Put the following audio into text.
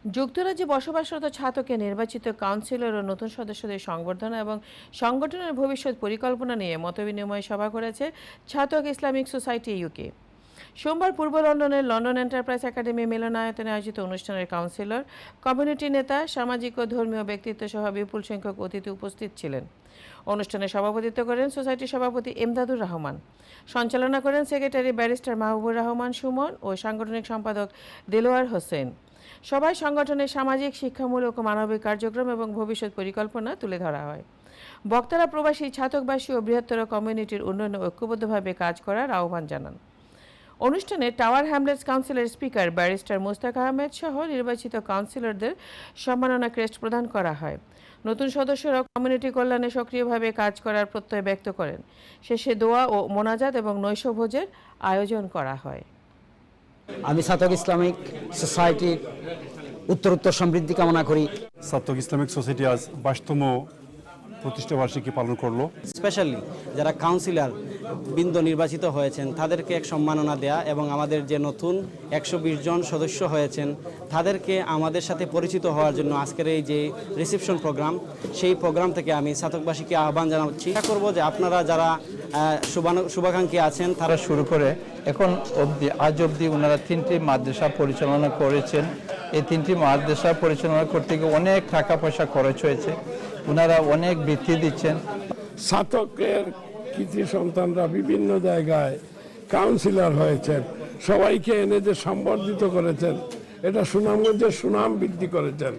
যুক্তরাজ্যে বসবাসরত ছাতকে নির্বাচিত কাউন্সিলর ও নতুন সদস্যদের সংবর্ধনা এবং সংগঠনের ভবিষ্যৎ পরিকল্পনা নিয়ে মতবিনিময় সভা করেছে ছাতক ইসলামিক সোসাইটি ইউকে। সোমবার পূর্ব লন্ডনের লন্ডন এন্টারপ্রাইজ একাডেমি মিলনায়তনে আয়োজিত অনুষ্ঠানের কাউন্সিলর, কমিউনিটি নেতা, সামাজিক ও ধর্মীয় ব্যক্তিত্ব সহ বিপুল সংখ্যক অতিথি উপস্থিত ছিলেন। অনুষ্ঠানে সভাপতিত্ব করেন সোসাইটির সভাপতি এমদাদুর রহমান, সঞ্চালনা করেন সেক্রেটারি ব্যারিস্টার মাহবুবুর রহমান সুমন ও সাংগঠনিক সম্পাদক দেলোয়ার হোসেন। সভায় সংগঠনের সামাজিক, শিক্ষামূলক ও মানবিক কার্যক্রম এবং ভবিষ্যৎ পরিকল্পনা তুলে ধরা হয়। বক্তারা প্রবাসী, ছাতকবাসী ও বৃহত্তর কমিউনিটির উন্নয়নে ঐক্যবদ্ধভাবে কাজ করার আহ্বান জানান। অনুষ্ঠানে টাওয়ার হ্যামলেটস কাউন্সিলের স্পিকার ব্যারিস্টার মুস্তাক আহমেদ সহ নির্বাচিত কাউন্সিলরদের সম্মাননা ক্রেস্ট প্রদান করা হয়। নতুন সদস্যরা কমিউনিটি কল্যাণে সক্রিয়ভাবে কাজ করার প্রত্যয় ব্যক্ত করেন। শেষে দোয়া ও মোনাজাত এবং নৈশভোজের আয়োজন করা হয়। আমি ছাতক ইসলামিক সোসাইটির উত্তরোত্তর সমৃদ্ধি কামনা করি। ছাতক ইসলামিক সোসাইটি আজ 22তম প্রতিষ্ঠা বার্ষিকী পালন করলো। স্পেশালি যারা কাউন্সিলর বৃন্দ নির্বাচিত হয়েছেন তাদেরকে এক সম্মাননা দেয়া এবং আমাদের যে নতুন 120 জন সদস্য হয়েছেন তাদেরকে আমাদের সাথে পরিচিত হওয়ার জন্য আজকের এই যে রিসেপশন প্রোগ্রাম, সেই প্রোগ্রাম থেকে আমি ছাতকবাসীকে আহ্বান জানাচ্ছি। আশা করব যে আপনারা যারা শুভাকাঙ্ক্ষী আছেন তারা শুরু করে এখন অবধি আজ অবধি ওনারা 3টি মাদ্রাসা পরিচালনা করেছেন। এই 3টি মাদ্রাসা পরিচালনা করতে গিয়ে অনেক টাকা পয়সা খরচ হয়েছে, ওনারা অনেক বৃত্তি দিচ্ছেন। ছাতকের কৃতি সন্তানরা বিভিন্ন জায়গায় কাউন্সিলর হয়েছেন, সবাইকে এনে যে সম্বর্ধিত করেছেন, এটা সুনামগঞ্জের সুনাম বৃদ্ধি করেছেন।